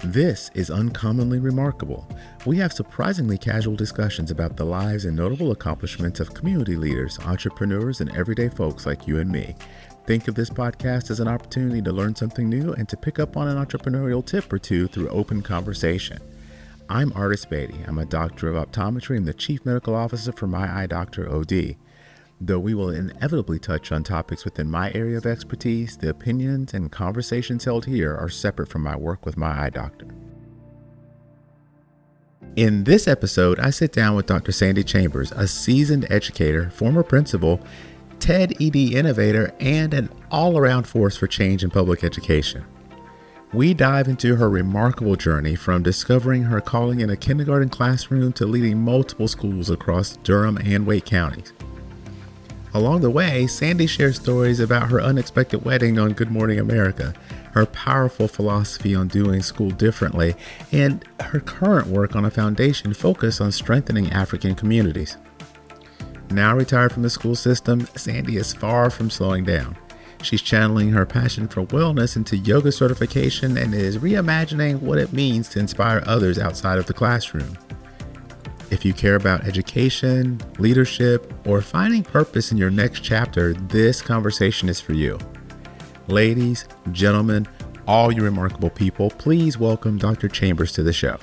This is Uncommonly Remarkable. We have surprisingly casual discussions about the lives and notable accomplishments of community leaders, entrepreneurs, and everyday folks like you and me. Think of this podcast as an opportunity to learn something new and to pick up on an entrepreneurial tip or two through open conversation. I'm Artis Beatty. I'm a doctor of optometry and the chief medical officer for My Eye Doctor OD. Though we will inevitably touch on topics within my area of expertise, the opinions and conversations held here are separate from my work with My Eye Doctor. In this episode, I sit down with Dr. Sandy Chambers, a seasoned educator, former principal, TED ED innovator, and an all-around force for change in public education. We dive into her remarkable journey from discovering her calling in a kindergarten classroom to leading multiple schools across Durham and Wake counties. Along the way, Sandy shares stories about her unexpected wedding on Good Morning America, her powerful philosophy on doing school differently, and her current work on a foundation focused on strengthening African communities. Now retired from the school system, Sandy is far from slowing down. She's channeling her passion for wellness into yoga certification and is reimagining what it means to inspire others outside of the classroom. If you care about education, leadership, or finding purpose in your next chapter, this conversation is for you. Ladies, gentlemen, all you remarkable people, please welcome Dr. Chambers to the show.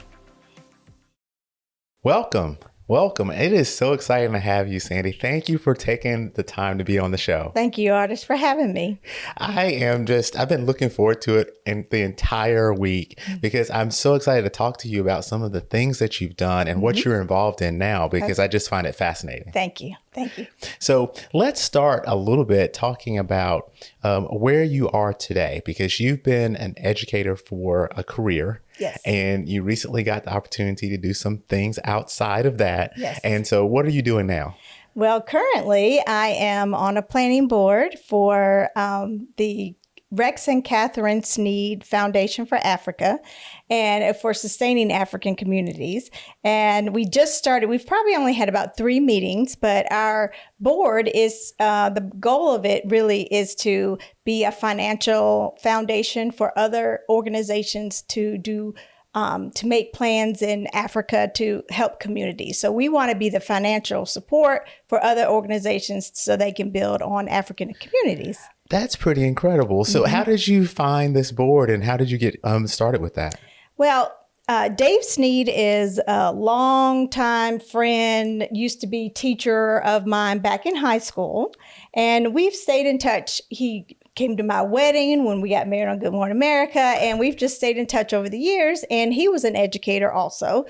Welcome. It is so exciting to have you, Sandy. Thank you for taking the time to be on the show. Thank you, Artis, for having me. I've been looking forward to it in the entire week because I'm so excited to talk to you about some of the things that you've done and what you're involved in now, because I just find it fascinating. Thank you. So let's start a little bit talking about where you are today, because you've been an educator for a career. Yes. And you recently got the opportunity to do some things outside of that. Yes. And so what are you doing now? Well, currently I am on a planning board for the Rex and Catherine Sneed Foundation for Africa and for sustaining African communities. And we just started, we've probably only had about 3 meetings, but our board is, the goal of it really is to be a financial foundation for other organizations to do to make plans in Africa to help communities. So we want to be the financial support for other organizations so they can build on African communities. That's pretty incredible. So how did you find this board and how did you get started with that? Well, Dave Sneed is a longtime friend, used to be teacher of mine back in high school, and we've stayed in touch. He came to my wedding when we got married on Good Morning America, and we've just stayed in touch over the years, and he was an educator also.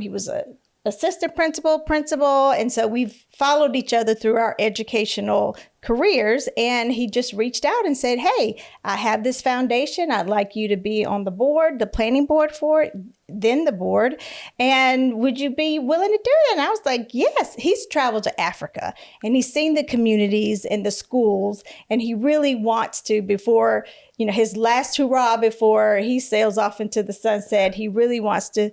He was a assistant principal. And so we've followed each other through our educational careers. And he just reached out and said, hey, I have this foundation. I'd like you to be on the board, the planning board for it, then the board. And would you be willing to do it? And I was like, yes. He's traveled to Africa and he's seen the communities and the schools. And he really wants to, before, his last hurrah, before he sails off into the sunset, he really wants to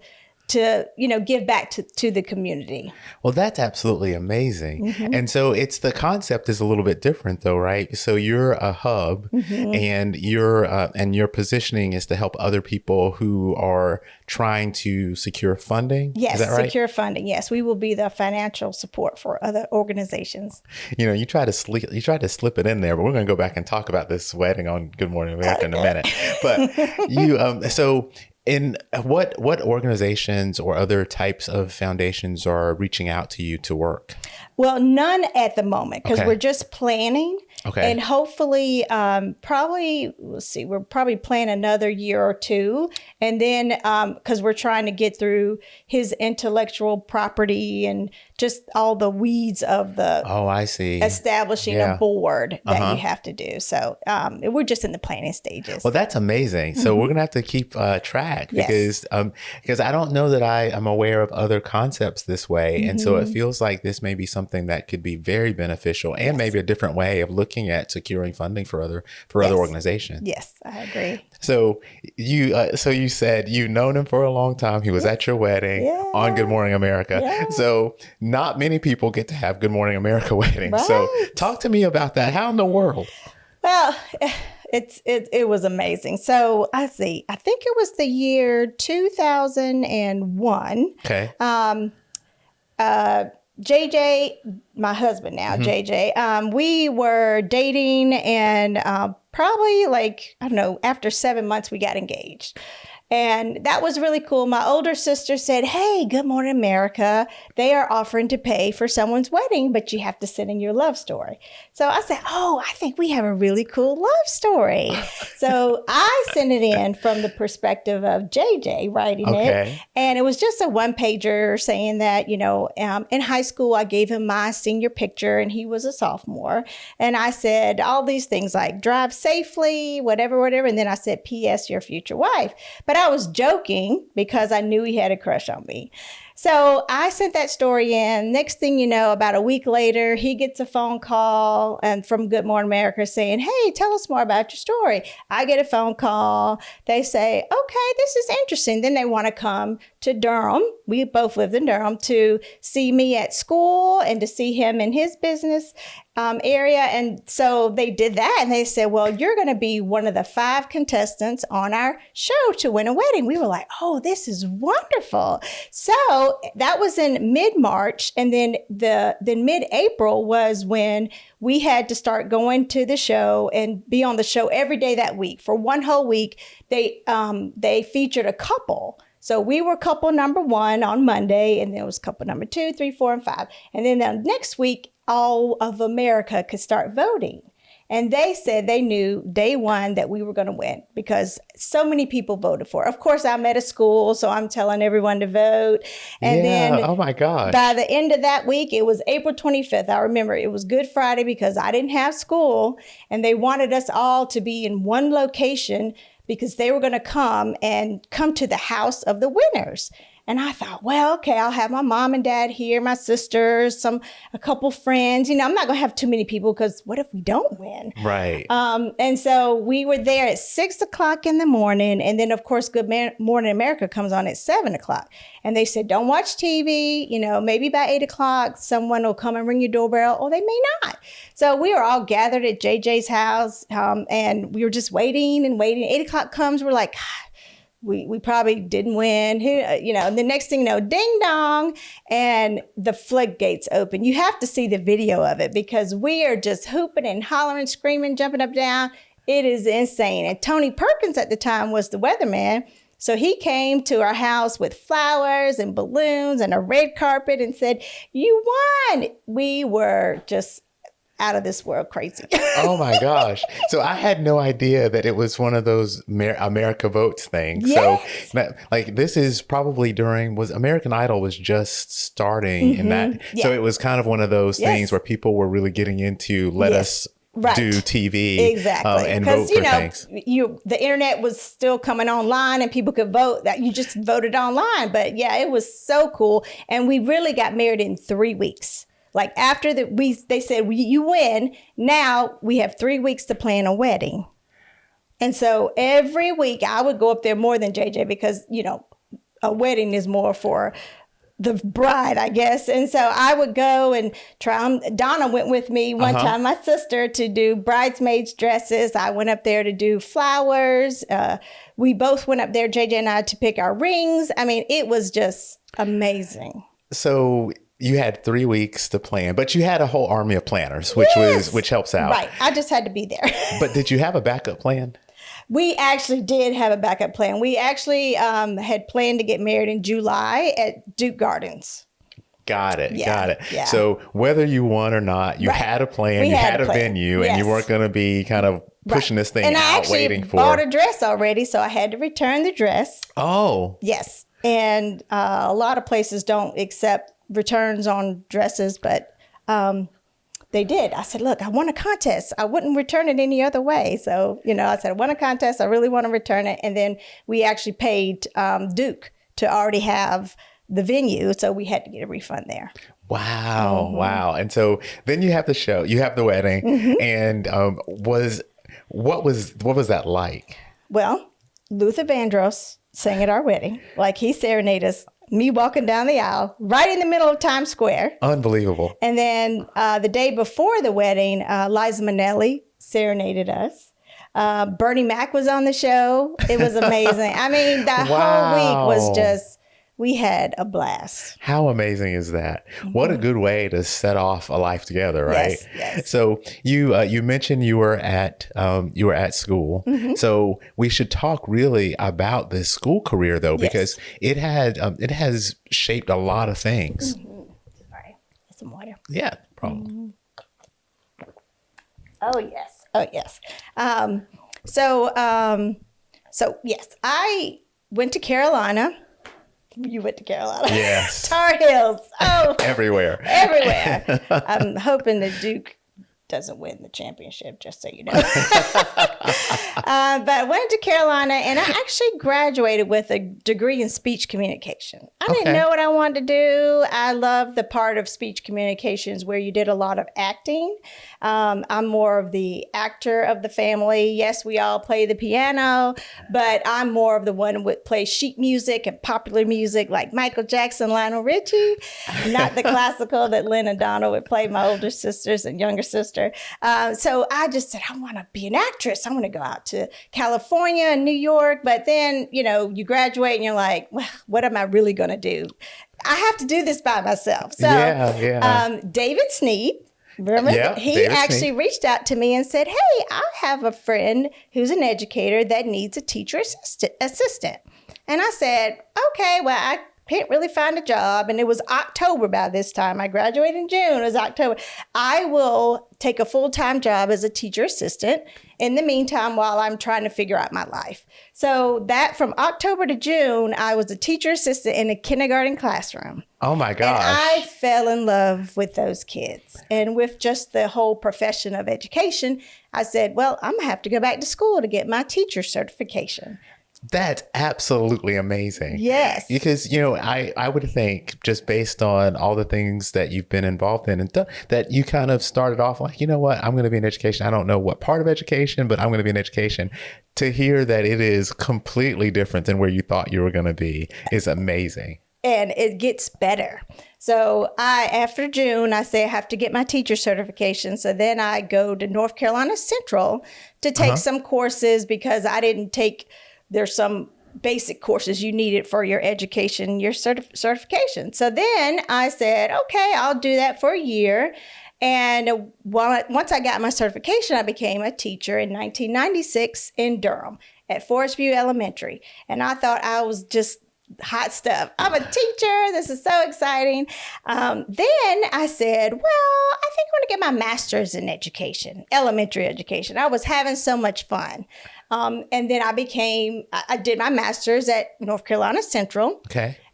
give back to the community. Well, that's absolutely amazing. And so the concept is a little bit different though, right? So you're a hub and your positioning is to help other people who are trying to secure funding. Yes, is that right? Secure funding. Yes, we will be the financial support for other organizations. You try to slip it in there, but we're going to go back and talk about this wedding on Good Morning America in a minute. But you, in what organizations or other types of foundations are reaching out to you to work? Well, none at the moment because we're just planning. Okay. And hopefully, we'll probably plan another year or 2. And then because we're trying to get through his intellectual property and just all the weeds of the establishing a board that you have to do. So we're just in the planning stages. Well, that's amazing. So we're going to have to keep track because I don't know that I am aware of other concepts this way. And so it feels like this may be something that could be very beneficial and maybe a different way of looking at securing funding for other organizations. Yes, I agree. So you said you've known him for a long time. He was at your wedding on Good Morning America. Yeah. So not many people get to have Good Morning America weddings. Right. So talk to me about that. How in the world? Well, it was amazing. So I see. I think it was the year 2001. Okay. JJ, my husband now, JJ, we were dating and probably like, I don't know, after 7 months, we got engaged. And that was really cool. My older sister said, hey, Good Morning America, they are offering to pay for someone's wedding, but you have to send in your love story. So I said, oh, I think we have a really cool love story. So I sent it in from the perspective of JJ writing it. And it was just a one pager saying that, you know, in high school, I gave him my senior picture and he was a sophomore. And I said all these things like drive safely, whatever. And then I said, P.S. your future wife. But I was joking because I knew he had a crush on me. So I sent that story in. Next thing you know, about a week later, he gets a phone call from Good Morning America saying, hey, tell us more about your story. I get a phone call. They say, okay, this is interesting. Then they want to come to Durham. We both lived in Durham to see me at school and to see him in his business area. And so they did that. And they said, well, you're going to be one of the 5 contestants on our show to win a wedding. We were like, oh, this is wonderful. So that was in mid-March. And then mid-April was when we had to start going to the show and be on the show every day that week. For one whole week, they featured a couple. So we were couple number 1 on Monday, and then it was couple number 2, 3, 4, and 5. And then the next week, all of America could start voting. And they said they knew day one that we were going to win because so many people voted for it. Of course, I'm at a school, so I'm telling everyone to vote. And then, oh my gosh. By the end of that week, it was April 25th. I remember it was Good Friday because I didn't have school, and they wanted us all to be in one location because they were going to come to the house of the winners. And I thought, well, okay, I'll have my mom and dad here, my sisters, a couple friends. You know, I'm not going to have too many people because what if we don't win? Right. And so we were there at 6 o'clock in the morning. And then, of course, Good Morning America comes on at 7 o'clock. And they said, don't watch TV. You know, maybe by 8 o'clock, someone will come and ring your doorbell, or they may not. So we were all gathered at JJ's house, and we were just waiting and waiting. 8 o'clock comes, we're like, we probably didn't win, you know, and the next thing you know, ding dong, and the floodgates open. You have to see the video of it because we are just hooping and hollering, screaming, jumping up and down. It is insane. And Tony Perkins at the time was the weatherman. So he came to our house with flowers and balloons and a red carpet and said, you won. We were just out of this world crazy. Oh my gosh. So I had no idea that it was one of those America Votes things. Yes. So like this is probably was American Idol was just starting in that. Yeah. So it was kind of one of those things where people were really getting into let us do TV. Exactly. And vote for things. The internet was still coming online and people could vote. That you just voted online. But yeah, it was so cool. And we really got married in 3 weeks. Like after they said, you win, now we have 3 weeks to plan a wedding. And so every week I would go up there more than JJ because, you know, a wedding is more for the bride, I guess. And so I would go and try. Donna went with me one time, my sister, to do bridesmaids dresses. I went up there to do flowers. We both went up there, JJ and I, to pick our rings. I mean, it was just amazing. So you had 3 weeks to plan, but you had a whole army of planners, which helps out. Right. I just had to be there. But did you have a backup plan? We actually did have a backup plan. We actually had planned to get married in July at Duke Gardens. Got it. Yeah, Got it. yeah. So whether you won or not, you had a plan, you had a venue, and you weren't going to be kind of pushing this thing out, waiting for. And I actually bought a dress already, so I had to return the dress. Oh. Yes. And a lot of places don't accept returns on dresses, but they did. I said, look, I won a contest. I wouldn't return it any other way. So, you know, I said, I won a contest. I really want to return it. And then we actually paid Duke to already have the venue. So we had to get a refund there. Wow. Wow. And so then you have the show, you have the wedding. And what was that like? Well, Luther Vandross sang at our wedding. Like he serenaded us. Me walking down the aisle right in the middle of Times Square. Unbelievable. And then the day before the wedding, Liza Minnelli serenaded us. Bernie Mac was on the show. It was amazing. I mean, the whole week was just, we had a blast. How amazing is that? What a good way to set off a life together, right? Yes. So you mentioned you were at school. So we should talk really about this school career though, because it has shaped a lot of things. Sorry, get some water. Yeah, no problem. Oh yes. So yes, I went to Carolina. You went to Carolina. Yes. Tar Heels. Oh, Everywhere. I'm hoping the Duke doesn't win the championship, just so you know. But I went to Carolina, and I actually graduated with a degree in speech communication. I didn't know what I wanted to do. I love the part of speech communications where you did a lot of acting. I'm more of the actor of the family. Yes, we all play the piano, but I'm more of the one who would play sheet music and popular music like Michael Jackson, Lionel Richie, not the classical that Lynn and Donna would play, my older sisters and younger sister. So I just said, I want to be an actress. I want to go out to California and New York. But then, you graduate and you're like, well, what am I really going to do? I have to do this by myself. So David Sneed, remember, he actually reached out to me and said, hey, I have a friend who's an educator that needs a teacher assistant. And I said, okay, well, I can't really find a job. And it was October by this time. I graduated in June. It was October. I will take a full-time job as a teacher assistant in the meantime while I'm trying to figure out my life. So that from October to June, I was a teacher assistant in a kindergarten classroom. Oh my gosh. And I fell in love with those kids and with just the whole profession of education. I said, well, I'm going to have to go back to school to get my teacher certification. That's absolutely amazing. Yes. Because, I would think just based on all the things that you've been involved in and that you kind of started off like, you know what, I'm going to be in education. I don't know what part of education, but I'm going to be in education. To hear that it is completely different than where you thought you were going to be is amazing. And it gets better. So after June, I say I have to get my teacher certification. So then I go to North Carolina Central to take some courses because I didn't take... There's some basic courses you needed for your education, your certification. So then I said, okay, I'll do that for a year. And once I got my certification, I became a teacher in 1996 in Durham at Forest View Elementary. And I thought I was just hot stuff. I'm a teacher. This is so exciting. Then I said, well, I think I want to get my master's in education, elementary education. I was having so much fun. And then I did my master's at North Carolina Central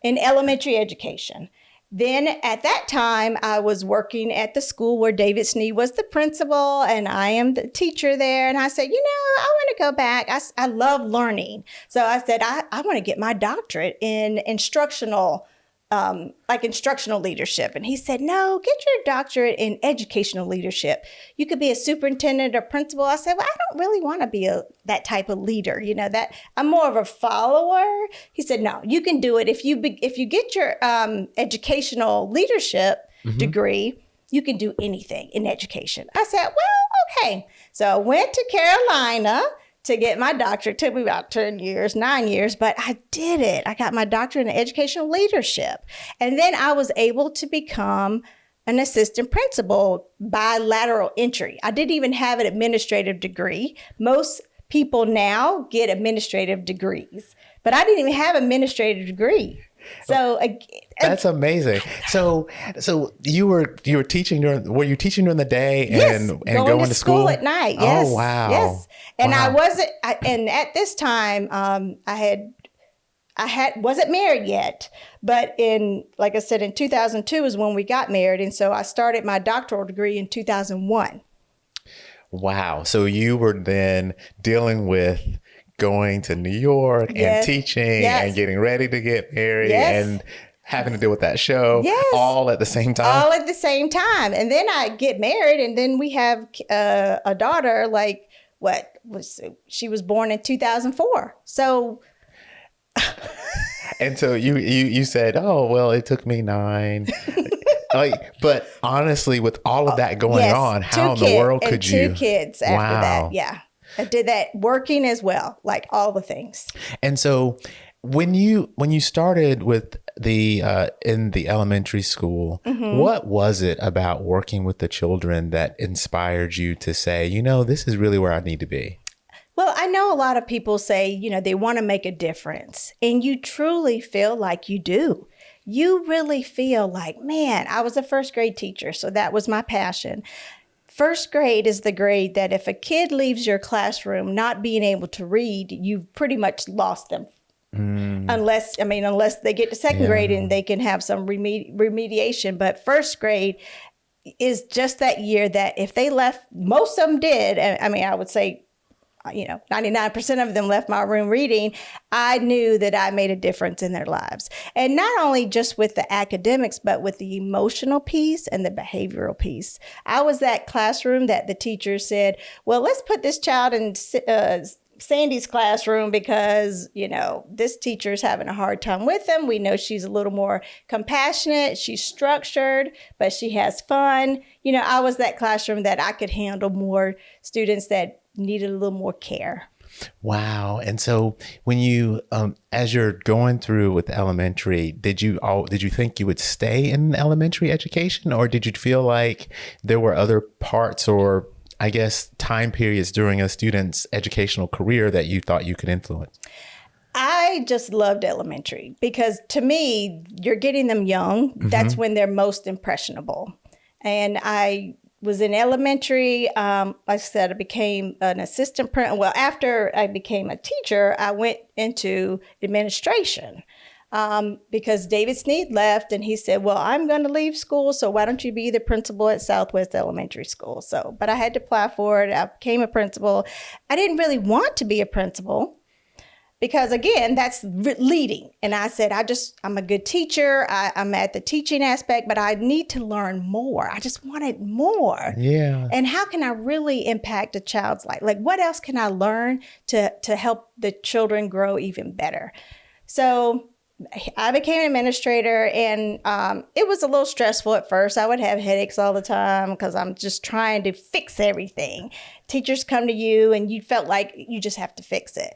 in elementary education. Then at that time, I was working at the school where David Sneed was the principal and I am the teacher there. And I said, I want to go back. I love learning. So I said, I want to get my doctorate in instructional leadership. And he said, no, get your doctorate in educational leadership. You could be a superintendent or principal. I said, well, I don't really want to be that type of leader. That I'm more of a follower. He said, no, you can do it. If you get your educational leadership degree, you can do anything in education. I said, well, okay. So I went to Carolina to get my doctorate. It took me about 9 years, but I did it. I got my doctorate in educational leadership. And then I was able to become an assistant principal by lateral entry. I didn't even have an administrative degree. Most people now get administrative degrees, but I didn't even have an administrative degree. So that's amazing. So you were teaching were you teaching during the day and going to school at night? Yes. Oh wow. Yes. And I at this time I wasn't married yet, but like I said, in 2002 is when we got married, and so I started my doctoral degree in 2001. Wow. So you were then dealing with going to New York and teaching and getting ready to get married and having to deal with that show all at the same time. All at the same time. And then I get married, and then we have a daughter, she was born in 2004. So. And so you said, oh, well, it took me 9. But honestly, with all of that going on, how in the world could you? 2 kids after that. Yeah. I did that working as well, like all the things. And so when you started with the in the elementary school, what was it about working with the children that inspired you to say, this is really where I need to be? Well, I know a lot of people say, they want to make a difference, and you truly feel like you do. You really feel like, man, I was a first grade teacher, so that was my passion. First grade is the grade that if a kid leaves your classroom not being able to read, you've pretty much lost them. Unless they get to second grade and they can have some remediation. But first grade is just that year that if they left, most of them did. I would say, 99% of them left my room reading. I knew that I made a difference in their lives. And not only just with the academics, but with the emotional piece and the behavioral piece. I was that classroom that the teacher said, well, let's put this child in Sandy's classroom because, this teacher's having a hard time with them. We know she's a little more compassionate. She's structured, but she has fun. I was that classroom that I could handle more students that needed a little more care. Wow. And so when you, as you're going through with elementary, did you think you would stay in elementary education, or did you feel like there were other parts or I guess time periods during a student's educational career that you thought you could influence? I just loved elementary because to me, you're getting them young. That's when they're most impressionable. And I was in elementary. Like I said, I became an assistant principal. Well, after I became a teacher, I went into administration. Because David Sneed left and he said, well, I'm going to leave school, so why don't you be the principal at Southwest Elementary School? But I had to apply for it. I became a principal. I didn't really want to be a principal because, again, that's leading. And I said, I'm a good teacher. I'm at the teaching aspect, but I need to learn more. I just wanted more. Yeah. And how can I really impact a child's life? Like, what else can I learn to help the children grow even better? So I became an administrator, and it was a little stressful at first. I would have headaches all the time because I'm just trying to fix everything. Teachers come to you, and you felt like you just have to fix it.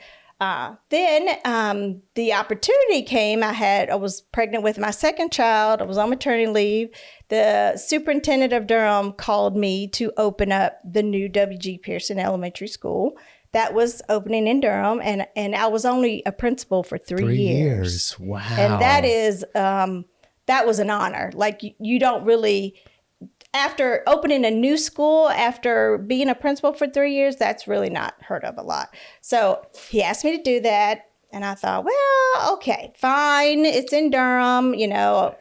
Then the opportunity came. I was pregnant with my second child. I was on maternity leave. The superintendent of Durham called me to open up the new W.G. Pearson Elementary School. That was opening in Durham, and I was only a principal for 3 years. Wow. And that was an honor. Like, you don't really, after opening a new school, after being a principal for 3 years, that's really not heard of a lot. So he asked me to do that. And I thought, well, okay, fine. It's in Durham.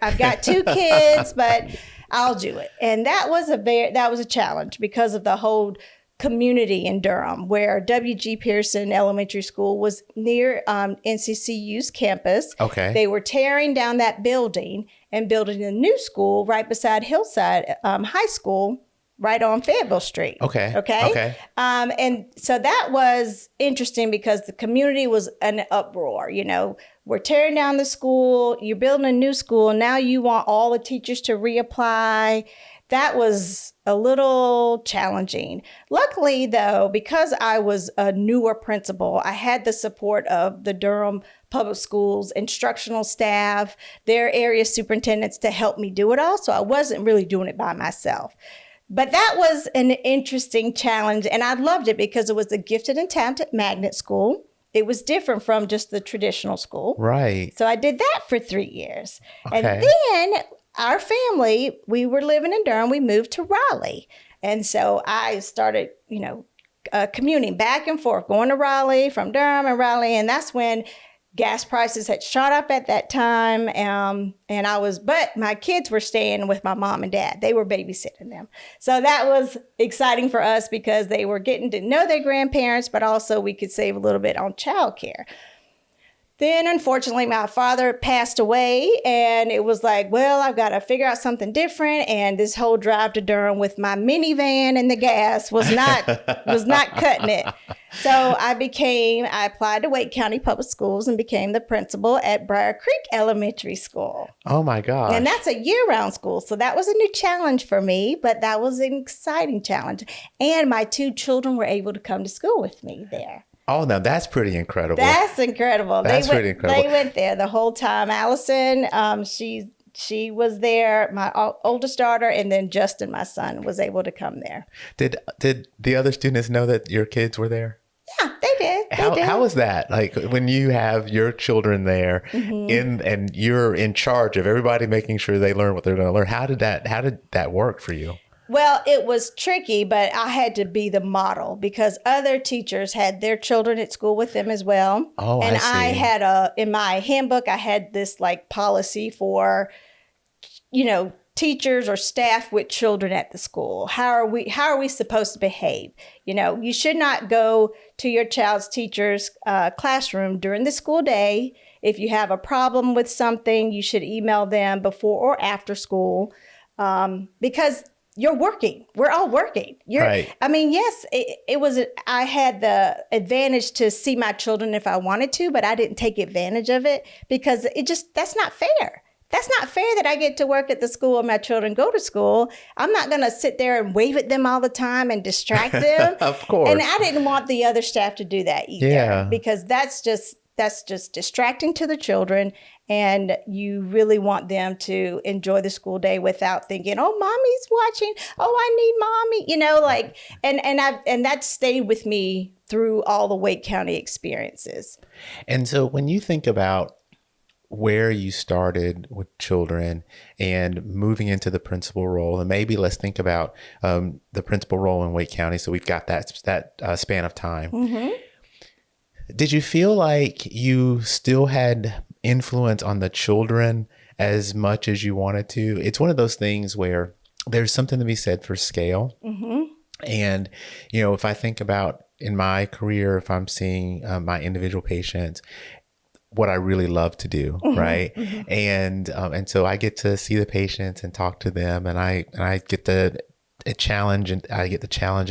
I've got 2 kids, but I'll do it. And that was a challenge because of the whole community in Durham, where W.G. Pearson Elementary School was near NCCU's campus. Okay. They were tearing down that building and building a new school right beside Hillside High School, right on Fayetteville Street. Okay. And so that was interesting because the community was an uproar. We're tearing down the school, you're building a new school, now you want all the teachers to reapply. That was a little challenging. Luckily, though, because I was a newer principal, I had the support of the Durham Public Schools instructional staff, their area superintendents to help me do it all. So I wasn't really doing it by myself. But that was an interesting challenge, and I loved it because it was a gifted and talented magnet school. It was different from just the traditional school. Right. So I did that for 3 years. Okay. And then our family, we were living in Durham, we moved to Raleigh. And so I started, commuting back and forth, going to Raleigh from Durham and Raleigh. And that's when gas prices had shot up at that time. But my kids were staying with my mom and dad. They were babysitting them. So that was exciting for us because they were getting to know their grandparents, but also we could save a little bit on childcare. Then, unfortunately, my father passed away, and it was like, well, I've got to figure out something different. And this whole drive to Durham with my minivan and the gas was not cutting it. So I applied to Wake County Public Schools and became the principal at Briar Creek Elementary School. Oh my And gosh. that's a year-round school. So that was a new challenge for me, but that was an exciting challenge. And my 2 children were able to come to school with me there. Oh, no, that's pretty incredible. That's incredible. That's pretty incredible. They went there the whole time. Allison, she was there, my oldest daughter, and then Justin, my son, was able to come there. Did the other students know that your kids were there? Yeah, they did. How was that? Like when you have your children there and you're in charge of everybody making sure they learn what they're going to learn. How did that work for you? Well, it was tricky, but I had to be the model because other teachers had their children at school with them as well. Oh, and I see. I had in my handbook, I had this like policy for, teachers or staff with children at the school. How are we supposed to behave? You should not go to your child's teacher's classroom during the school day. If you have a problem with something, you should email them before or after school because you're working. We're all working. Right. I mean, yes, it was. I had the advantage to see my children if I wanted to, but I didn't take advantage of it because that's not fair. That's not fair that I get to work at the school and my children go to school. I'm not going to sit there and wave at them all the time and distract them. Of course. And I didn't want the other staff to do that either because that's just distracting to the children. And you really want them to enjoy the school day without thinking, oh, mommy's watching. Oh, I need mommy, and that stayed with me through all the Wake County experiences. And so when you think about where you started with children and moving into the principal role, and maybe let's think about the principal role in Wake County. So we've got that span of time. Mm-hmm. Did you feel like you still had influence on the children as much as you wanted to? It's one of those things where there's something to be said for scale. Mm-hmm. And, if I think about in my career, if I'm seeing my individual patients, what I really love to do, right? Mm-hmm. And so I get to see the patients and talk to them, and I get the challenge and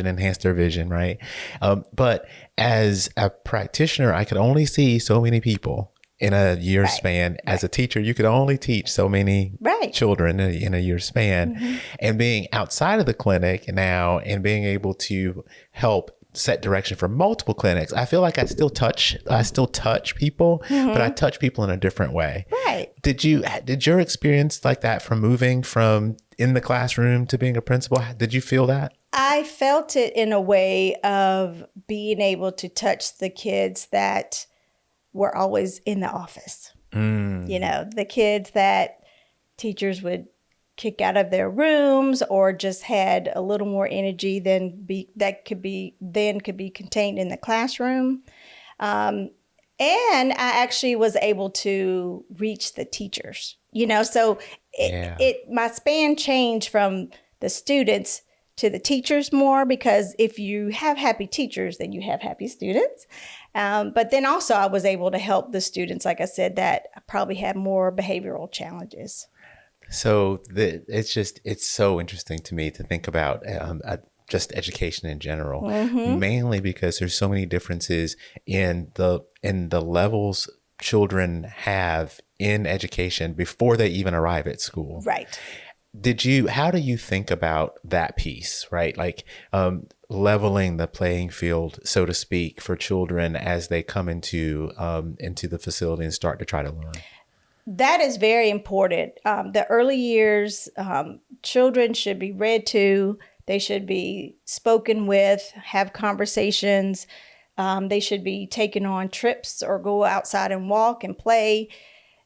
enhance their vision, right? But as a practitioner, I could only see so many people in a year span. As a teacher, you could only teach so many children in a year span. Mm-hmm. And being outside of the clinic now and being able to help set direction for multiple clinics, I feel like I still touch people, but I touch people in a different way. Right. Did your experience like that from moving from in the classroom to being a principal? Did you feel that? I felt it in a way of being able to touch the kids that were always in the office. The kids that teachers would kick out of their rooms or just had a little more energy that could be contained in the classroom. And I actually was able to reach the teachers, so my span changed from the students to the teachers more, because if you have happy teachers, then you have happy students. But then also I was able to help the students, like I said, that probably have more behavioral challenges. So it's so interesting to me to think about just education in general, mainly because there's so many differences in the levels children have in education before they even arrive at school. Right. How do you think about that piece, right? Like leveling the playing field, so to speak, for children as they come into the facility and start to try to learn? That is very important. The early years, children should be read to. They should be spoken with, have conversations. They should be taken on trips or go outside and walk and play.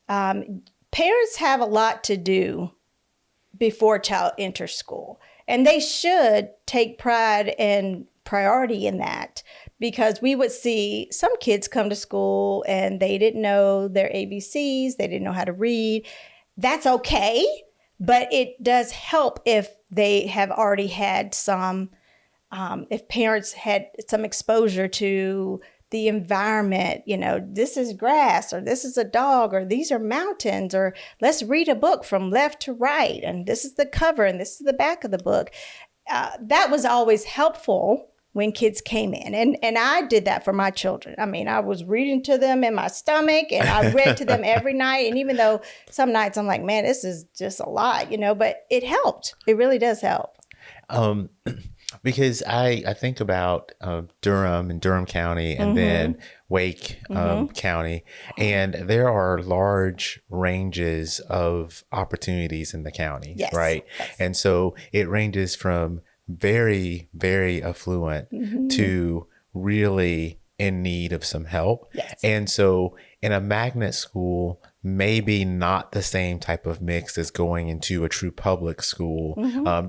Parents have a lot to do before a child enters school, and they should take pride and priority in that. Because we would see some kids come to school and they didn't know their ABCs, they didn't know how to read. That's okay, but it does help if they have already had if parents had some exposure to the environment, this is grass, or this is a dog, or these are mountains, or let's read a book from left to right, and this is the cover and this is the back of the book. That was always helpful. when kids came in. And I did that for my children. I mean, I was reading to them in my stomach, and I read to them every night. And even though some nights I'm like, man, this is just a lot, but it helped. It really does help. Because I think about Durham and Durham County, and then Wake County, and there are large ranges of opportunities in the county, Yes. right? Yes. And so it ranges from very, very affluent to really in need of some help. Yes. And so in a magnet school, maybe not the same type of mix as going into a true public school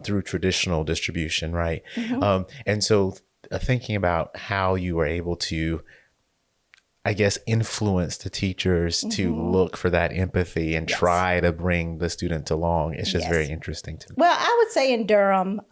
through traditional distribution, right? And so thinking about how you were able to, I guess, influence the teachers to look for that empathy and try to bring the student along. It's just very interesting to me. Well, I would say in Durham,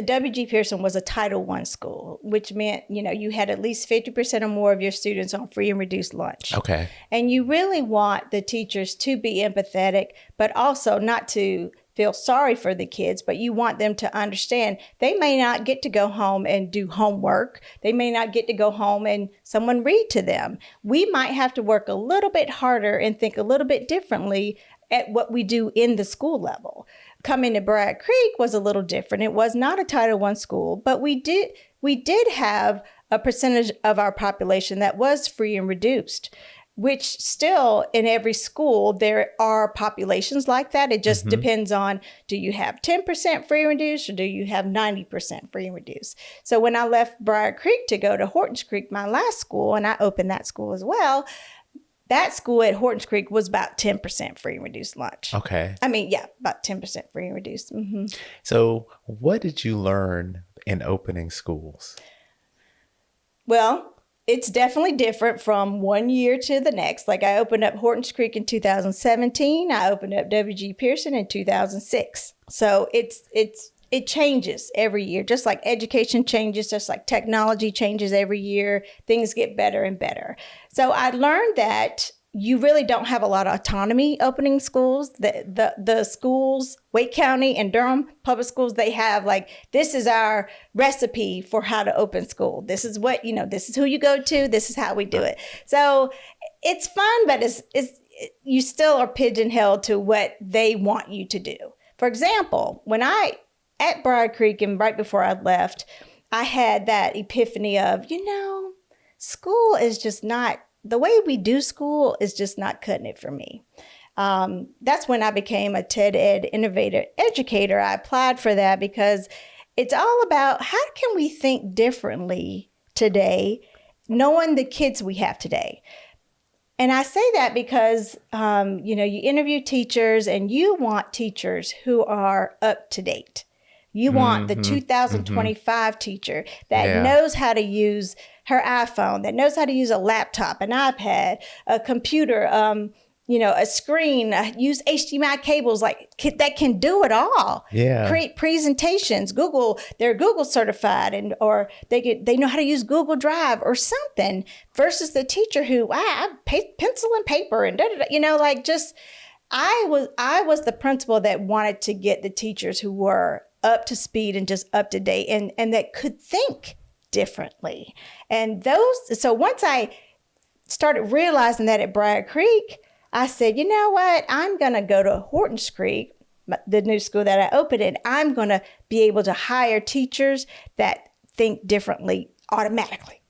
W.G. Pearson was a Title I school, which meant, you had at least 50% or more of your students on free and reduced lunch. Okay. And you really want the teachers to be empathetic, but also not to feel sorry for the kids, but you want them to understand they may not get to go home and do homework. They may not get to go home and someone read to them. We might have to work a little bit harder and think a little bit differently at what we do in the school level. Coming to Bragg Creek was a little different. It was not a Title I school, but we did have a percentage of our population that was free and reduced, which still in every school, there are populations like that. It just depends on, do you have 10% free and reduced or do you have 90% free and reduced? So when I left Bragg Creek to go to Hortons Creek, my last school, and I opened that school as well, that school at Hortons Creek was about 10% free and reduced lunch. Okay. I mean, yeah, about 10% free and reduced. So what did you learn in opening schools? Well, it's definitely different from one year to the next. Like I opened up Hortons Creek in 2017. I opened up W.G. Pearson in 2006. So it changes every year, just like education changes, just like technology changes every year. Things get better and better. So I learned that you really don't have a lot of autonomy opening schools. The schools, Wake County and Durham public schools, they have like, this is our recipe for how to open school. This is what, this is who you go to. This is how we do it. So it's fun, but you still are pigeonholed to what they want you to do. For example, at Bragg Creek and right before I left, I had that epiphany of, school is just not, the way we do school is just not cutting it for me. That's when I became a TED Ed Innovator educator. I applied for that because it's all about how can we think differently today, knowing the kids we have today. And I say that because, you interview teachers and you want teachers who are up to date. You want the 2025 teacher that knows how to use her iPhone, that knows how to use a laptop, an iPad, a computer, a screen, use HDMI cables, that can do it all. Yeah. Create presentations, they're Google certified, or they know how to use Google Drive or something, versus the teacher who, pencil and paper and I was the principal that wanted to get the teachers who were up to speed and just up to date and that could think differently. And so once I started realizing that at Bragg Creek, I said, you know what? I'm going to go to Hortons Creek, the new school that I opened, and I'm going to be able to hire teachers that think differently automatically.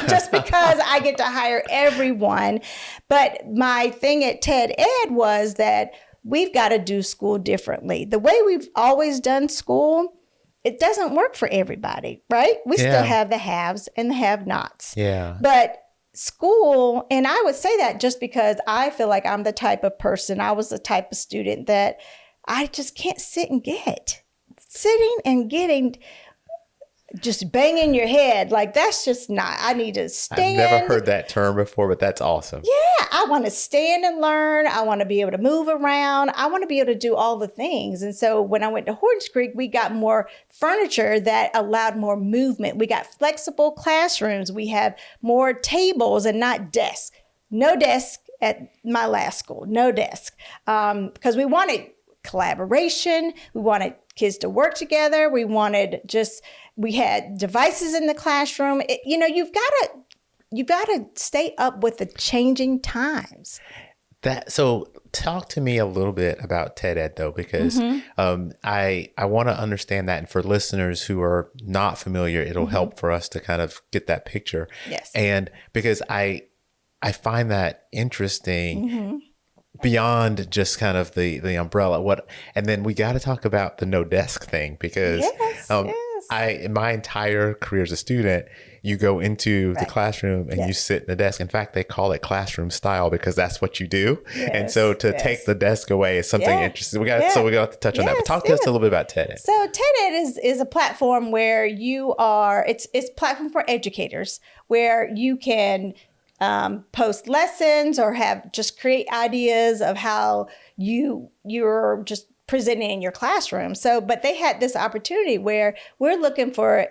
Just because I get to hire everyone. But my thing at TED Ed was that we've got to do school differently. The way we've always done school, it doesn't work for everybody, right? We still have the haves and the have-nots. Yeah. But school, and I would say that just because I feel like I'm the type of person, I was the type of student that I just can't sit and get. Sitting and getting, just banging your head, that's just not, I need to stand. I've never heard that term before, but that's awesome. Yeah, I want to stand and learn. I want to be able to move around. I want to be able to do all the things. And so when I went to Hortons Creek, we got more furniture that allowed more movement. We got flexible classrooms. We have more tables and not desks. No desk at my last school, no desk. Because we wanted collaboration. We wanted kids to work together. We had devices in the classroom. You've got to stay up with the changing times. So talk to me a little bit about TED Ed though, because I want to understand that. And for listeners who are not familiar, it'll help for us to kind of get that picture. Yes. And because I find that interesting beyond just kind of the umbrella. And then we got to talk about the no desk thing, because in my entire career as a student, you go into the classroom and you sit in the desk. In fact, they call it classroom style because that's what you do. Yes, and so to take the desk away is something interesting. So we got to touch on that. But talk to us a little bit about TED Ed. So TED Ed is a platform where it's a platform for educators where you can post lessons or create ideas of how you're just presenting in your classroom. But they had this opportunity where we're looking for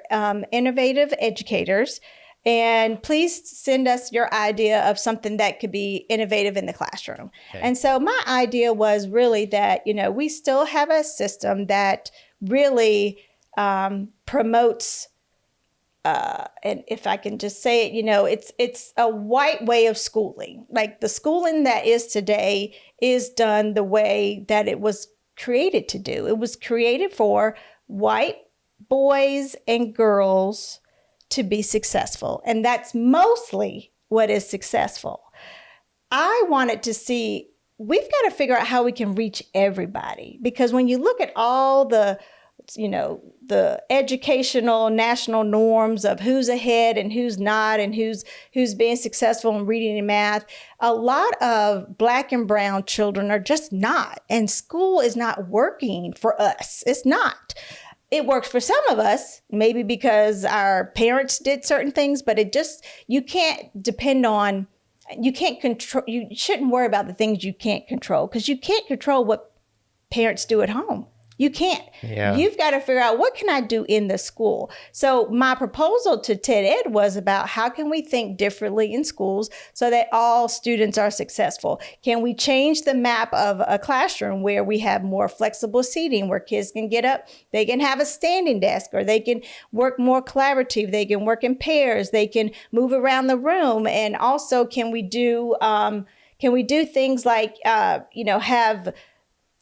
innovative educators, and please send us your idea of something that could be innovative in the classroom. Okay. And so my idea was really that, we still have a system that really promotes and if I can just say it, it's a white way of schooling. Like the schooling that is today is done the way that it was created to do. It was created for white boys and girls to be successful. And that's mostly what is successful. I wanted to see, we've got to figure out how we can reach everybody. Because when you look at all the educational national norms of who's ahead and who's not, and who's being successful in reading and math, a lot of Black and brown children are just not. And school is not working for us. It's not. It works for some of us, maybe because our parents did certain things, but you can't depend on, you can't control, you shouldn't worry about the things you can't control, because you can't control what parents do at home. You can't. Yeah. You've got to figure out, what can I do in the school? So my proposal to TED Ed was about how can we think differently in schools so that all students are successful? Can we change the map of a classroom where we have more flexible seating, where kids can get up, they can have a standing desk, or they can work more collaborative, they can work in pairs, they can move around the room? And also, can we do things like, have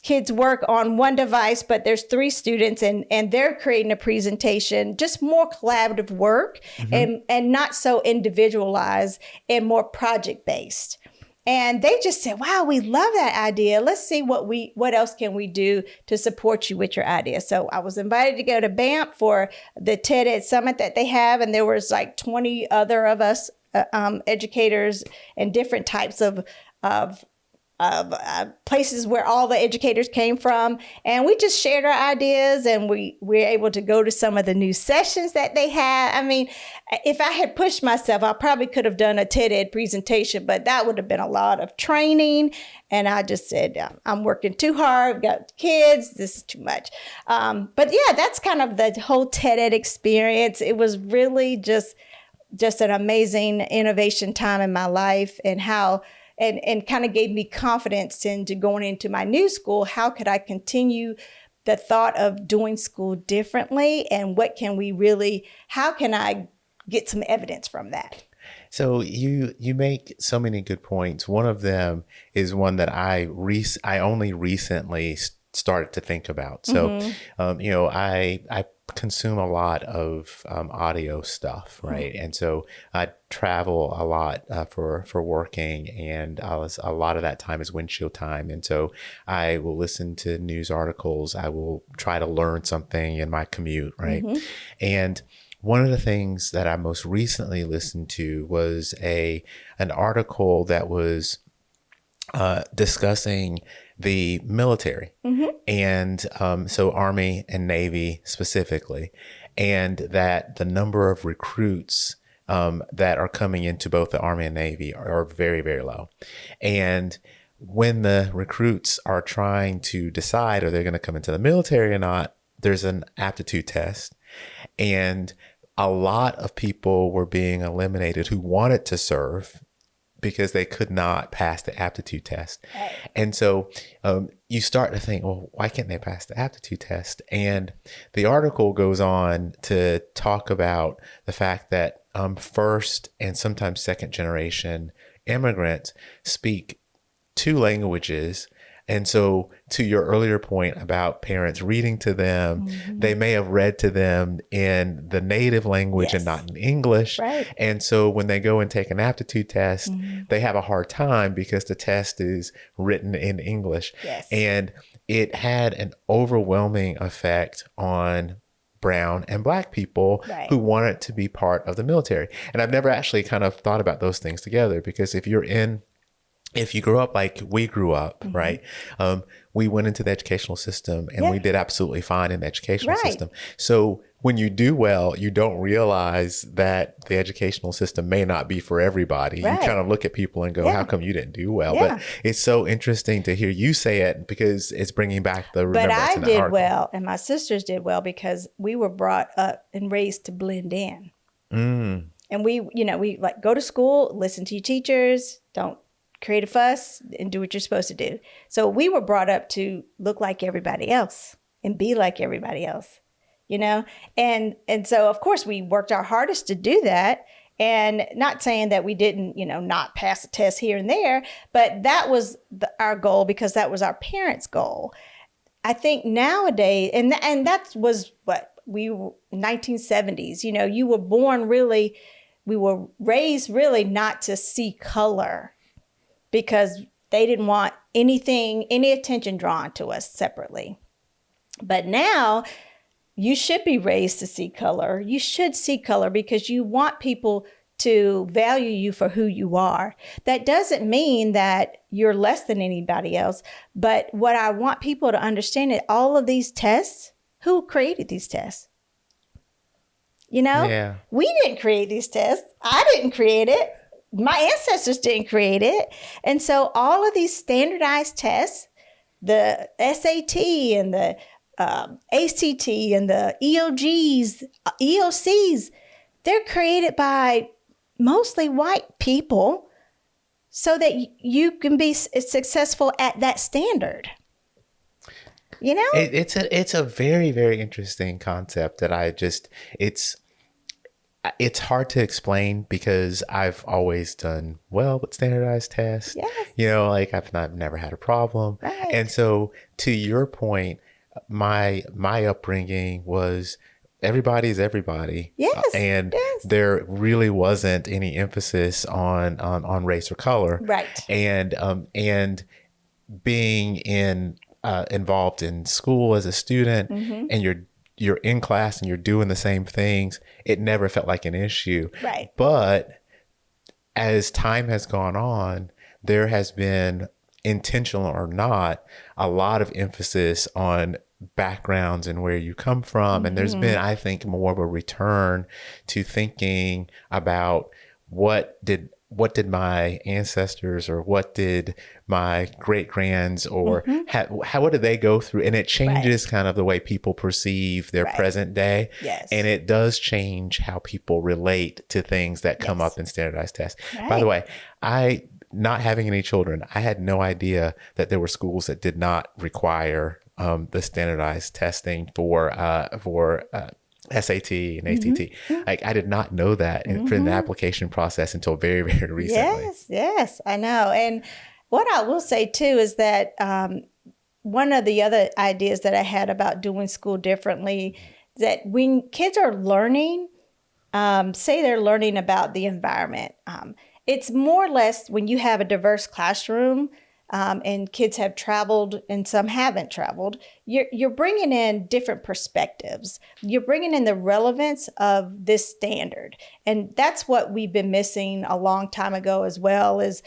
kids work on one device, but there's 3 students and they're creating a presentation, just more collaborative work and not so individualized and more project-based. And they just said, wow, we love that idea. Let's see what else can we do to support you with your idea. So I was invited to go to Banff for the TED Ed Summit that they have. And there was like 20 other of us educators and different types of places where all the educators came from. And we just shared our ideas, and we were able to go to some of the new sessions that they had. I mean, if I had pushed myself, I probably could have done a TED Ed presentation, but that would have been a lot of training. And I just said, I'm working too hard, I've got kids, this is too much. But yeah, that's kind of the whole TED Ed experience. It was really just an amazing innovation time in my life, and and kind of gave me confidence into going into my new school. How could I continue the thought of doing school differently? And how can I get some evidence from that? So you make so many good points. One of them is one that I only recently started to think about. So, I consume a lot of audio stuff, right? And so I travel a lot for working, and a lot of that time is windshield time. And so I will listen to news articles. I will try to learn something in my commute, right? And one of the things that I most recently listened to was an article that was discussing the military and so Army and Navy specifically, and that the number of recruits that are coming into both the Army and Navy are very, very low. And when the recruits are trying to decide are they going to come into the military or not, there's an aptitude test. And a lot of people were being eliminated who wanted to serve because they could not pass the aptitude test. Right. And so you start to think, well, why can't they pass the aptitude test? And the article goes on to talk about the fact that first and sometimes second generation immigrants speak 2 languages. And so to your earlier point about parents reading to them, they may have read to them in the native language and not in English. Right. And so when they go and take an aptitude test, they have a hard time because the test is written in English. Yes. And it had an overwhelming effect on brown and black people who wanted to be part of the military. And I've never actually kind of thought about those things together, because if you grew up like we grew up, right? We went into the educational system and we did absolutely fine in the educational system. So when you do well, you don't realize that the educational system may not be for everybody. You kind of look at people and go, how come you didn't do well? But it's so interesting to hear you say it, because it's bringing back the remembrance. But I did well, and my sisters did well, because we were brought up and raised to blend in. And we like go to school, listen to your teachers, don't create a fuss, and do what you're supposed to do. So we were brought up to look like everybody else and be like everybody else, and so of course we worked our hardest to do that. And not saying that we didn't, not pass a test here and there, but that was our goal, because that was our parents' goal. I think nowadays, and that was what we were 1970s. You were born really, we were raised really not to see color, because they didn't want any attention drawn to us separately. But now you should be raised to see color. You should see color because you want people to value you for who you are. That doesn't mean that you're less than anybody else. But what I want people to understand is all of these tests, who created these tests? We didn't create these tests. I didn't create it. My ancestors didn't create it. And so all of these standardized tests, the SAT and the ACT and the EOGs, EOCs, they're created by mostly white people so that you can be successful at that standard. It's a very, very interesting concept that it's hard to explain, because I've always done well with standardized tests. Yes. I've never had a problem. Right. And so to your point, my upbringing was everybody's everybody. Yes. And there really wasn't any emphasis on race or color. Right. And being involved in school as a student, and you're in class and you're doing the same things, it never felt like an issue. Right. But as time has gone on, there has been, intentional or not, a lot of emphasis on backgrounds and where you come from. And there's been, I think, more of a return to thinking about what did my ancestors, or what did my great grands, or what did they go through? And it changes kind of the way people perceive their present day. Yes. And it does change how people relate to things that come up in standardized tests. By the way, not having any children, I had no idea that there were schools that did not require the standardized testing for SAT and ACT. I did not know that in the application process until very, very recently. Yes, I know. And what I will say too is that one of the other ideas that I had about doing school differently, that when kids are learning, say they're learning about the environment, it's more or less when you have a diverse classroom, and kids have traveled and some haven't traveled, you're bringing in different perspectives. You're bringing in the relevance of this standard. And that's what we've been missing a long time ago as well, is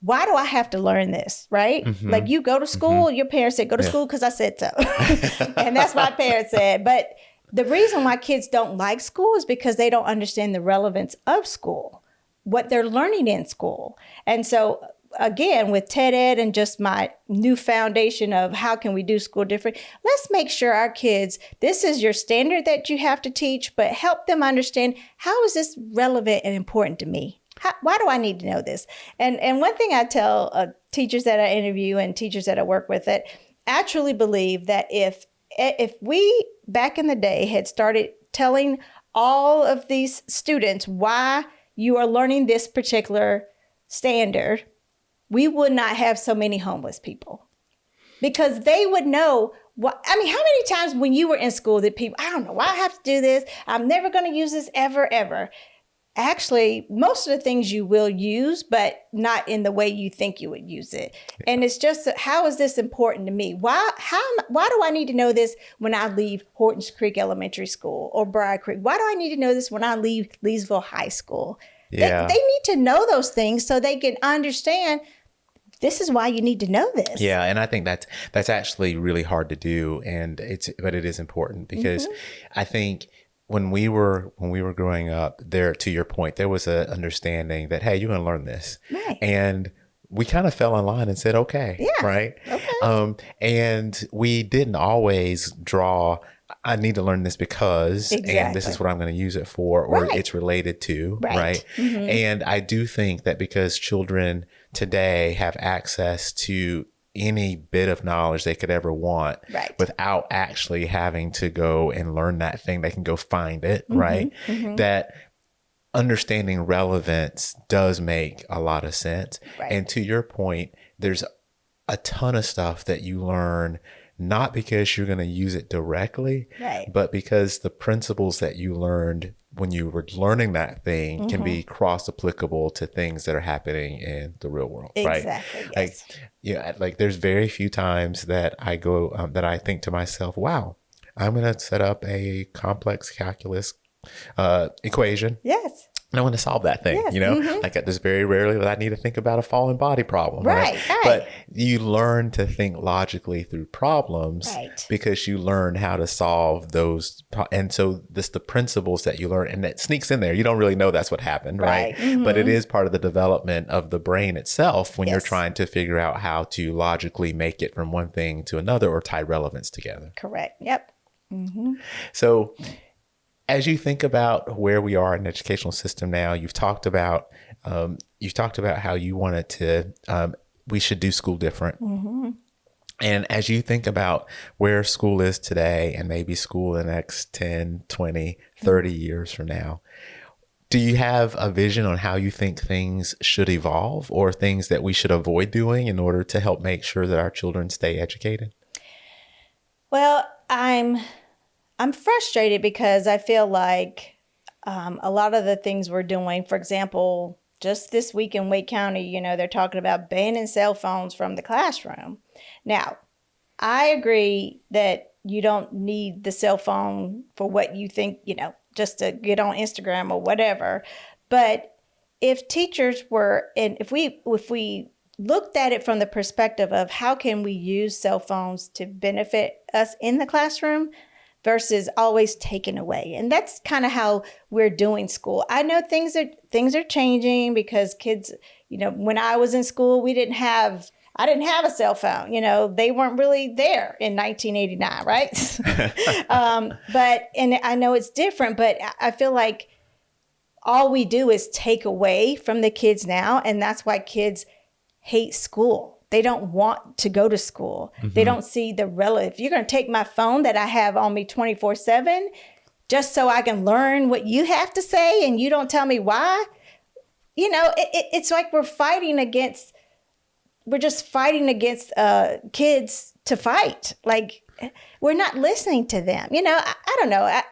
why do I have to learn this, right? Like you go to school, your parents said, go to school because I said so. And that's what my parents said. But the reason why kids don't like school is because they don't understand the relevance of school, what they're learning in school. And so again, with TED Ed and just my new foundation of how can we do school different, let's make sure our kids, this is your standard that you have to teach, but help them understand, how is this relevant and important to me? Why do I need to know this? And one thing I tell teachers that I interview and teachers that I work with, that I truly believe that if we back in the day had started telling all of these students why you are learning this particular standard, we would not have so many homeless people, because they would know what, I mean, how many times when you were in school did people, I don't know why I have to do this. I'm never going to use this ever, ever. Actually, most of the things you will use, but not in the way you think you would use it. And it's just, how is this important to me? Why do I need to know this when I leave Hortons Creek Elementary School or Briar Creek? Why do I need to know this when I leave Leesville High School? Yeah. They need to know those things so they can understand this is why you need to know this. Yeah, and I think that's actually really hard to do, but it is important, because I think when we were growing up, there, to your point, there was a understanding that, hey, you're going to learn this, right? And we kind of fell in line and said, okay, yeah, right, okay. And we didn't always draw, I need to learn this because, and this is what I'm going to use it for, or it's related to, right? And I do think that because children today have access to any bit of knowledge they could ever want, without actually having to go and learn that thing, they can go find it, right? That understanding relevance does make a lot of sense. And to your point, there's a ton of stuff that you learn not because you're going to use it directly, but because the principles that you learned when you were learning that thing can be cross applicable to things that are happening in the real world, right? Exactly. Yes. Like there's very few times that I go, that I think to myself, wow, I'm going to set up a complex calculus equation. Yes. And I want to solve that thing, like there's very rarely that I need to think about a fallen body problem. Right. But you learn to think logically through problems because you learn how to solve those. And so the principles that you learn, and that sneaks in there. You don't really know that's what happened. Right. But it is part of the development of the brain itself when you're trying to figure out how to logically make it from one thing to another or tie relevance together. Correct. Yep. So as you think about where we are in the educational system now, you've talked about how you wanted to, we should do school different. And as you think about where school is today and maybe school in the next 10, 20, 30 years from now, do you have a vision on how you think things should evolve, or things that we should avoid doing in order to help make sure that our children stay educated? Well, I'm frustrated because I feel like a lot of the things we're doing, for example, just this week in Wake County, they're talking about banning cell phones from the classroom. Now, I agree that you don't need the cell phone for what you think, just to get on Instagram or whatever. But if teachers were, and if we looked at it from the perspective of how can we use cell phones to benefit us in the classroom, versus always taken away. And that's kind of how we're doing school. I know things are changing because kids, when I was in school, I didn't have a cell phone. They weren't really there in 1989, right? And I know it's different, but I feel like all we do is take away from the kids now. And that's why kids hate school. They don't want to go to school. They don't see the relative. If you're going to take my phone that I have on me 24/7 just so I can learn what you have to say and you don't tell me why, it's like we're just fighting against kids to fight. Like we're not listening to them. I don't know.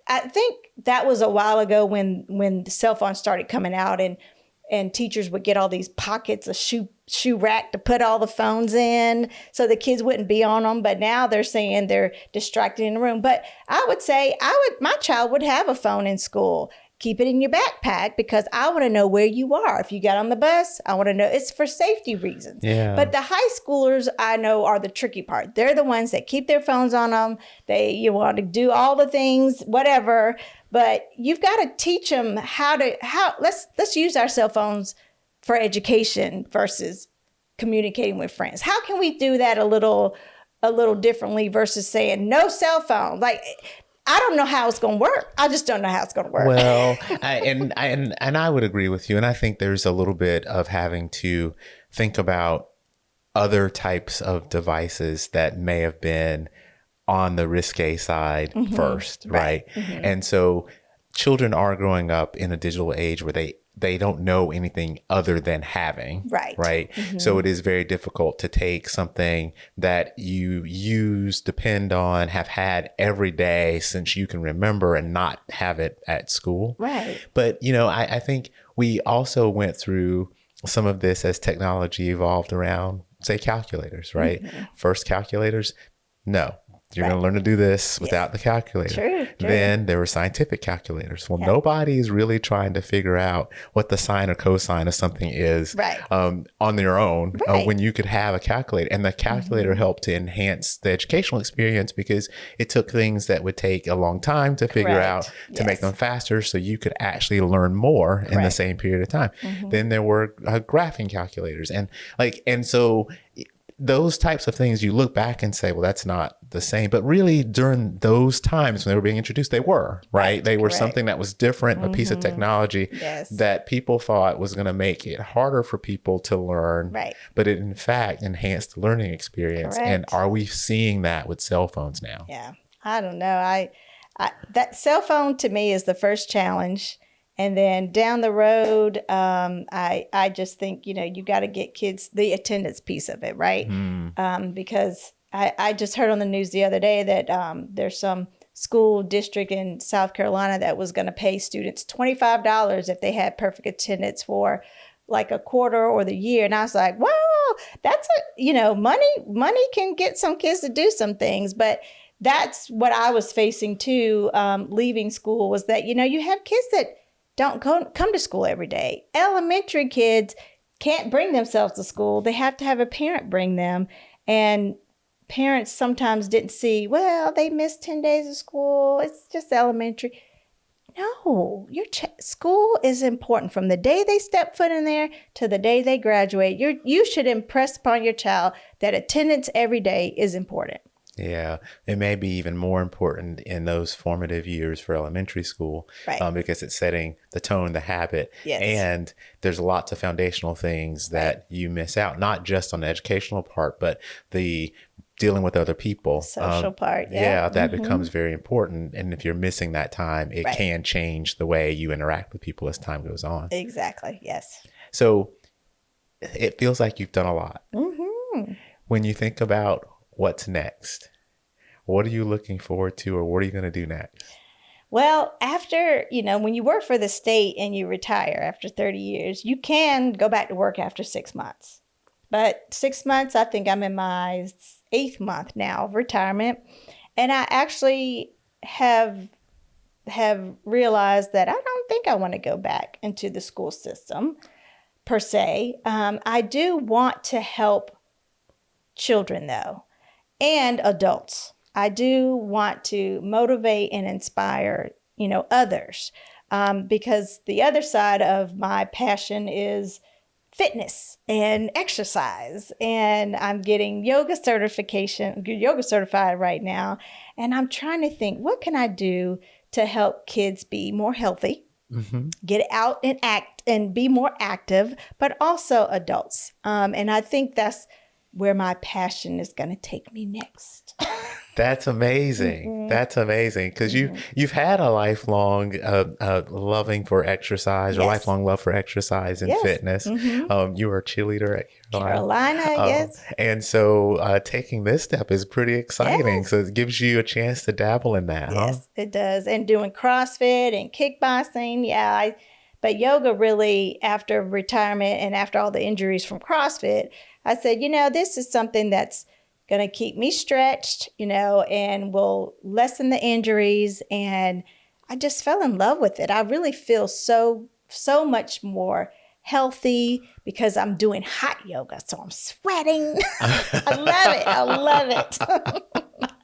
I think that was a while ago when the cell phones started coming out and teachers would get all these pockets of shoe rack to put all the phones in so the kids wouldn't be on them. But now they're saying they're distracted in the room. But I would say my child would have a phone in school. Keep it in your backpack because I want to know where you are. If you got on the bus, I want to know. It's for safety reasons. Yeah. But the high schoolers I know are the tricky part. They're the ones that keep their phones on them. You want to do all the things, whatever. But you've got to teach them let's use our cell phones for education versus communicating with friends. How can we do that a little differently versus saying no cell phone? Like I don't know how it's going to work. I just don't know how it's going to work. Well, I would agree with you. And I think there's a little bit of having to think about other types of devices that may have been on the risque side first, right? And so children are growing up in a digital age where they don't know anything other than having, right? So it is very difficult to take something that you use, depend on, have had every day since you can remember and not have it at school. Right. But, I think we also went through some of this as technology evolved around, say, calculators, right? First calculators, no. You're going to learn to do this without the calculator. True. Then there were scientific calculators. Well, nobody is really trying to figure out what the sine or cosine of something is on their own when you could have a calculator. And the calculator helped to enhance the educational experience because it took things that would take a long time to figure out to make them faster so you could actually learn more in the same period of time. Then there were graphing calculators. And so those types of things, you look back and say, well, that's not the same. But really, during those times when they were being introduced, they were, right? They were something that was different, a piece of technology that people thought was going to make it harder for people to learn. But it, in fact, enhanced the learning experience. And are we seeing that with cell phones now? Yeah, I don't know. I that cell phone to me is the first challenge. And then down the road, I just think, you got to get kids the attendance piece of it, right? Because I just heard on the news the other day that there's some school district in South Carolina that was going to pay students $25 if they had perfect attendance for like a quarter or the year. And I was like, wow, that's money can get some kids to do some things. But that's what I was facing too, leaving school, was that, you have kids that don't come to school every day. Elementary kids can't bring themselves to school. They have to have a parent bring them. And parents sometimes didn't see, well, they missed 10 days of school. It's just elementary. No, your school is important from the day they step foot in there to the day they graduate. You should impress upon your child that attendance every day is important. Yeah, it may be even more important in those formative years for elementary school, because it's setting the tone, the habit, and there's lots of foundational things that you miss out, not just on the educational part, but the dealing with other people. Social part, that becomes very important. And if you're missing that time, it can change the way you interact with people as time goes on. Exactly, yes. So it feels like you've done a lot. When you think about what's next, what are you looking forward to, or what are you going to do next? Well, after, when you work for the state and you retire after 30 years, you can go back to work after 6 months. But 6 months, I think I'm in my 8th month now of retirement. And I actually have realized that I don't think I want to go back into the school system per se. I do want to help children, though, and adults. I do want to motivate and inspire, others, because the other side of my passion is fitness and exercise. And I'm getting yoga certified right now. And I'm trying to think, what can I do to help kids be more healthy, get out and act and be more active, but also adults. And I think that's where my passion is going to take me next. That's amazing. That's amazing. Because you've had a lifelong loving for exercise, or lifelong love for exercise and fitness. You were a cheerleader at Carolina, yes. And so taking this step is pretty exciting. So it gives you a chance to dabble in that, Yes, it does. And doing CrossFit and kickboxing. But yoga really, after retirement and after all the injuries from CrossFit, I said, this is something that's going to keep me stretched, and will lessen the injuries. And I just fell in love with it. I really feel so much more healthy because I'm doing hot yoga. So I'm sweating. I love it.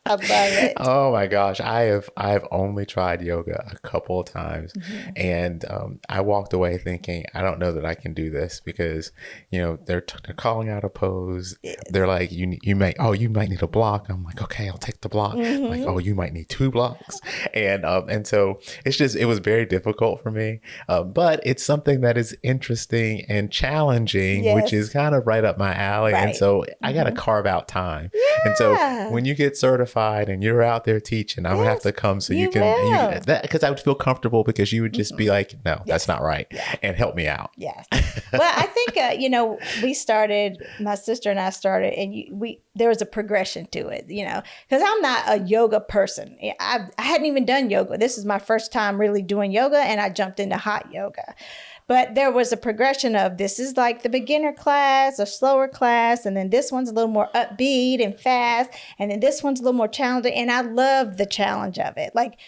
I love it. Oh my gosh, I've only tried yoga a couple of times, and I walked away thinking I don't know that I can do this because they're calling out a pose. Yes. They're like you might need a block. I'm like, okay, I'll take the block. Like, oh, you might need 2 blocks, and so it was very difficult for me. But it's something that is interesting and challenging, which is Yes. kind of right up my alley. And Right. so I got to carve out time. And so Yeah. when you get certified and you're out there teaching, I'm gonna have to come so you can that because I would feel comfortable because you would just be like, no, that's not right, and help me out. Yes. Well, I think we started. My sister and I started, and there was a progression to it. Because I'm not a yoga person. I hadn't even done yoga. This is my first time really doing yoga, and I jumped into hot yoga. But there was a progression of this is like the beginner class, a slower class, and then this one's a little more upbeat and fast, and then this one's a little more challenging. And I love the challenge of it. Like,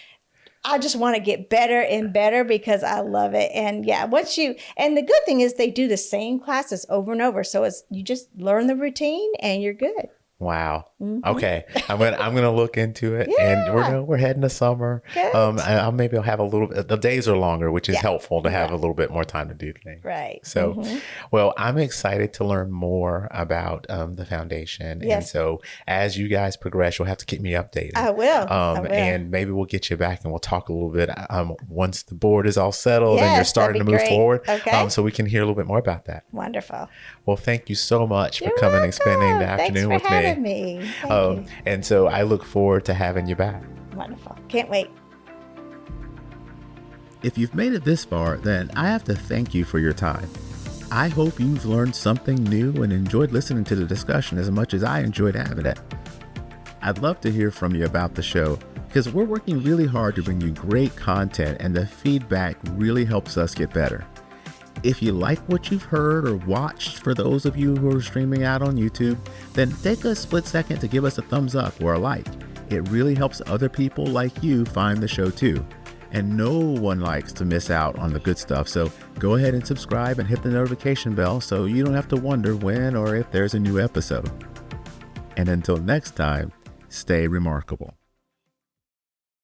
I just want to get better and better because I love it. And yeah, and the good thing is they do the same classes over and over. So you just learn the routine and you're good. Wow. Okay. I'm gonna look into it, and we're heading to summer. Good. Maybe I'll have a little bit. The days are longer, which is helpful to have a little bit more time to do things. Right. So, well, I'm excited to learn more about the foundation. Yes. And so as you guys progress, you'll have to keep me updated. I will. And maybe we'll get you back and we'll talk a little bit once the board is all settled and you're Yes, starting to that'd move be great. forward. Okay. So we can hear a little bit more about that. Wonderful. Well, thank you so much for You're coming and spending the welcome. afternoon Thanks with for me. having me. Thank you. And so I look forward to having you back. Wonderful. Can't wait. If you've made it this far, then I have to thank you for your time. I hope you've learned something new and enjoyed listening to the discussion as much as I enjoyed having it. I'd love to hear from you about the show because we're working really hard to bring you great content, and the feedback really helps us get better. If you like what you've heard or watched, for those of you who are streaming out on YouTube, then take a split second to give us a thumbs up or a like. It really helps other people like you find the show too. And no one likes to miss out on the good stuff, so go ahead and subscribe and hit the notification bell so you don't have to wonder when or if there's a new episode. And until next time, stay remarkable.